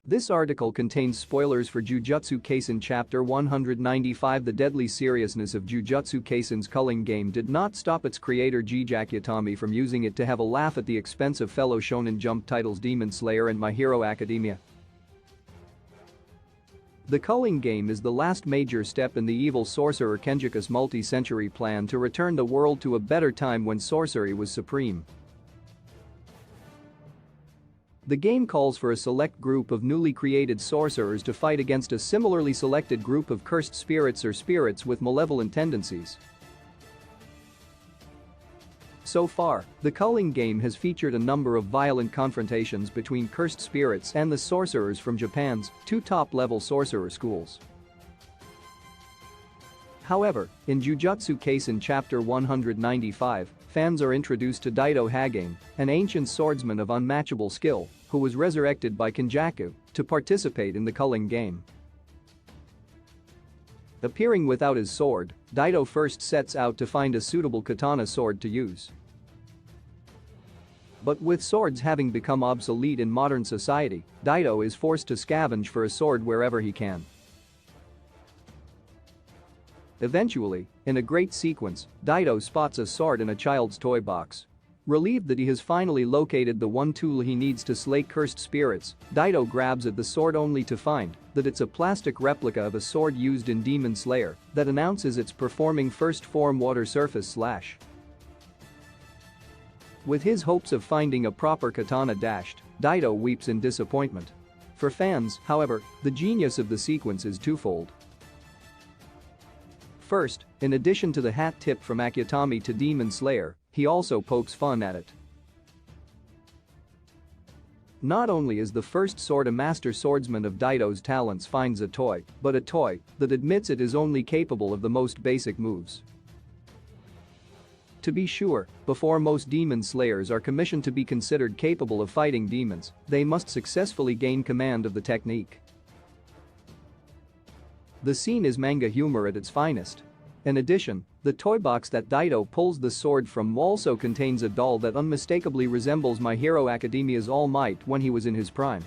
This article contains spoilers for Jujutsu Kaisen Chapter 195. The deadly seriousness of Jujutsu Kaisen's Culling game did not stop its creator Jujutsu Kaisen from using it to have a laugh at the expense of fellow Shonen Jump titles Demon Slayer and My Hero Academia. The Culling game is the last major step in the evil sorcerer Kenjaku's multi-century plan to return the world to a better time when sorcery was supreme. The game calls for a select group of newly created sorcerers to fight against a similarly selected group of cursed spirits or spirits with malevolent tendencies. So far, the Culling game has featured a number of violent confrontations between cursed spirits and the sorcerers from Japan's two top-level sorcerer schools. However, in Jujutsu Kaisen Chapter 195, fans are introduced to Daito Hagane, an ancient swordsman of unmatchable skill, who was resurrected by Kenjaku to participate in the Culling game. Appearing without his sword, Daito first sets out to find a suitable katana sword to use. But with swords having become obsolete in modern society, Daito is forced to scavenge for a sword wherever he can. Eventually, in a great sequence, Daito spots a sword in a child's toy box. Relieved that he has finally located the one tool he needs to slay cursed spirits, Daito grabs at the sword only to find that it's a plastic replica of a sword used in Demon Slayer that announces it's performing first form water surface slash. With his hopes of finding a proper katana dashed, Daito weeps in disappointment. For fans, however, the genius of the sequence is twofold. First, in addition to the hat tip from Akutami to Demon Slayer, he also pokes fun at it. Not only is the first sword a master swordsman of Daito's talents finds a toy, but a toy that admits it is only capable of the most basic moves. To be sure, before most demon slayers are commissioned to be considered capable of fighting demons, they must successfully gain command of the technique. The scene is manga humor at its finest. In addition, the toy box that Daito pulls the sword from also contains a doll that unmistakably resembles My Hero Academia's All Might when he was in his prime.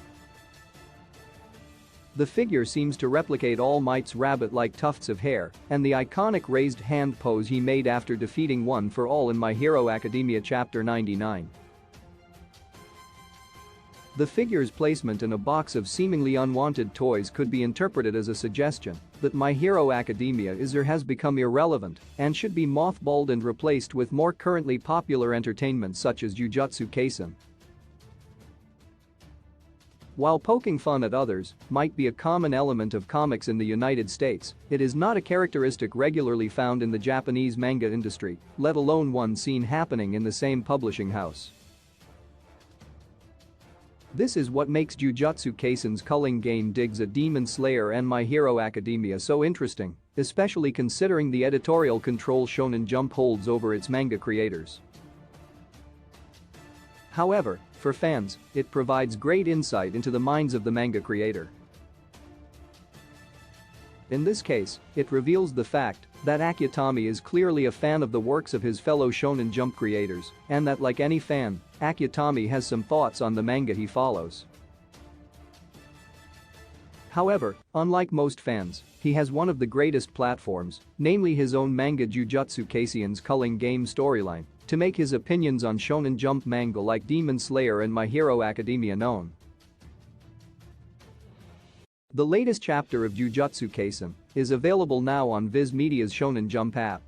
The figure seems to replicate All Might's rabbit-like tufts of hair and the iconic raised hand pose he made after defeating One for All in My Hero Academia Chapter 99. The figure's placement in a box of seemingly unwanted toys could be interpreted as a suggestion that My Hero Academia is or has become irrelevant and should be mothballed and replaced with more currently popular entertainment such as Jujutsu Kaisen. While poking fun at others might be a common element of comics in the United States, it is not a characteristic regularly found in the Japanese manga industry, let alone one seen happening in the same publishing house. This is what makes Jujutsu Kaisen's Culling game digs at Demon Slayer and My Hero Academia so interesting, especially considering the editorial control Shonen Jump holds over its manga creators. However, for fans, it provides great insight into the minds of the manga creator. In this case, it reveals the fact that Akutami is clearly a fan of the works of his fellow Shonen Jump creators, and that like any fan, Akutami has some thoughts on the manga he follows. However, unlike most fans, he has one of the greatest platforms, namely his own manga Jujutsu Kaisen's Culling game storyline, to make his opinions on Shonen Jump manga like Demon Slayer and My Hero Academia known. The latest chapter of Jujutsu Kaisen is available now on Viz Media's Shonen Jump app.